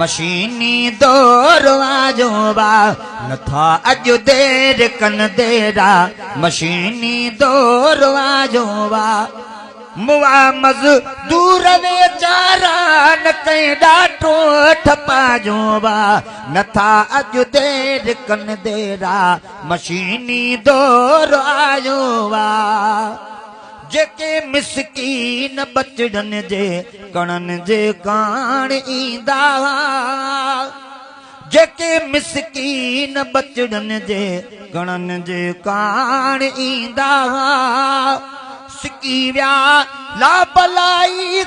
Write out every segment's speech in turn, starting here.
मशीनी दौर आजोबा नथा अज देर कन देरा मशीनी दौर आजोबा मुआ मज़दूर वेचारा न कई डाटो ठपा जोबा नथा अज देर कन देरा मशीनी दौर आजोबा जेके मिसकीन बचड़न जे कणन जे कान ईंदा जेके मिसकीन बचड़न जे कणन जे कान ईंदा सिकी विया लापलाई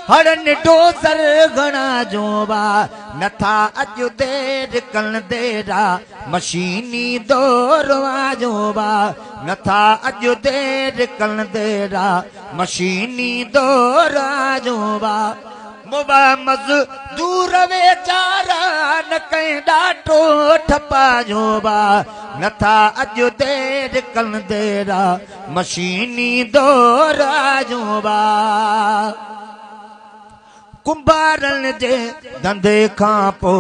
हड़न डोसर घणा जोबा नथा अज देर कन देरा मशीनी दौर आजोबा नथा अज देर कन देरा मशीनी दौर आजोबा मुबा मज़दूर वेचारा न कई डाटो ठपा जोबा नथा अज देर कन देरा मशीनी दौर आजोबा कुंभारन जे धंधे खां पो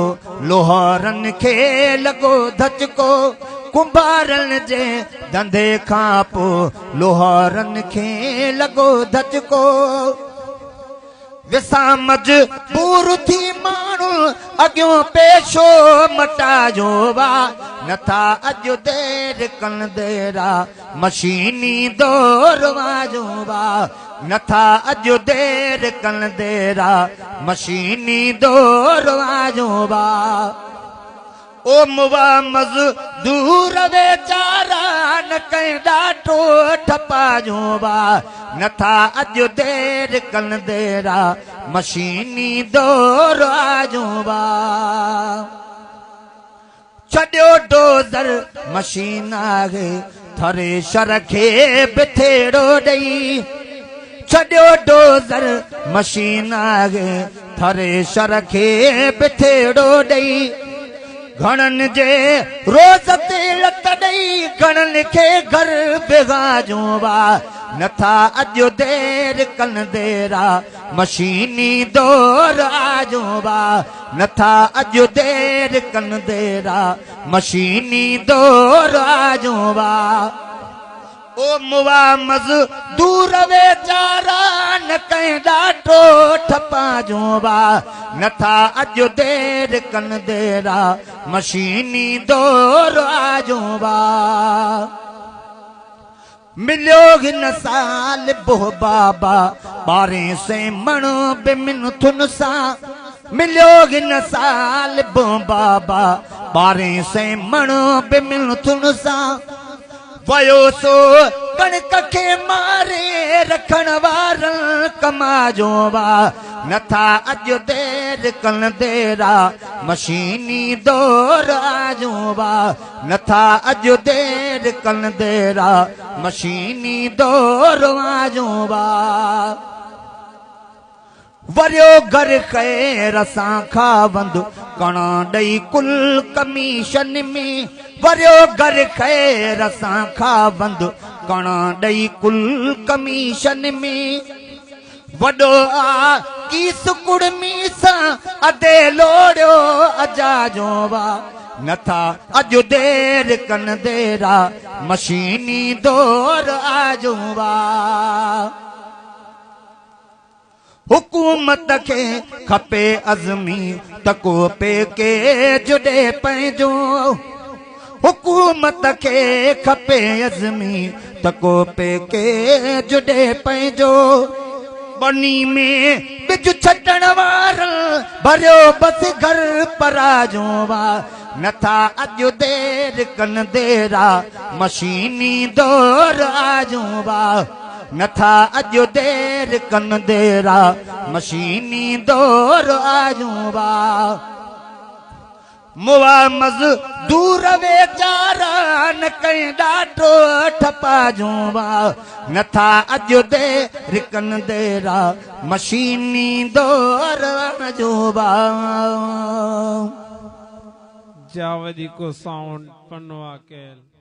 लोहारन खे लॻो धचको कुंभारन जे धंधे खां पो लोहारन खे लॻो धचको विसामज पूर थी माण्हू अॻियों पेशो मटा जोबा नथा अज देर कन देरा मशीनी दौर आजोबा नथा अज देर कन देरा मशीनी दौर आजोबा ओ मुआ मज़दूर वेचारा न कई डाटो ठपा जोबा नथा अज देर कन देरा मशीनी दौर आजोबा छॾियो डोज़र मशीन आहे थ्रेशर खे बिथेड़ो ॾेई छॾियो डोज़र मशीन आहे थ्रेशर खे बिथेड़ो ॾेई घणन जे रोज़ ते लत ॾेई घणन खे घर बेगा जोबा नथा अज देर कन देरा मशीनी दौर आजोबा नथा अज देर कन देरा मशीनी दौर आजोबा ओ मुआ मज़दूर वेचारा न कई डाटो ठपा जोबा नथा अज देर कन देरा मशीनी दौर आजोबा मिलियो हिन साल बोह बाबा 1200 मणो बिमिन थुन सां मिलियो हिन साल बोह बाबा 1200 मणो बिमिन थुन सां वयो सो कणक खे मारे रखण वारन कमा जोबा नथा अज देर कन देरा मशीनी दौर आजोबा नथा अज देर कन देरा मशीनी दौर आजोबा वरियो घर खैर सां खावंद कणा ॾेई कुल कमीशन में वरियो घर खैर सां खावंद कणा ॾेई कुल कमीशन में वॾो आ कीस कुड़मी सां अधे लोड़ियो अजा जोबा नथा अज देर कन देरा मशीनी दौर आजोबा हुकूमत खे खपे अज़मी तको पे के जुड़े पंहिंजो हुकूमत खे खपे अज़मी तको पे के जुड़े पंहिंजो बनी में बिज छॾण वारन भरियो बस घर पराजोबा नथा अज देर कन देरा मशीनी दौर आजोबा नथा अज देर कन देरा मशीनी दौर आजोबा मुआ मज़दूर वेचारा न कई डाटो ठपा जोबा नथा अज देर कन देरा मशीनी दौर आजोबा जावदी को साउंड पनवा केल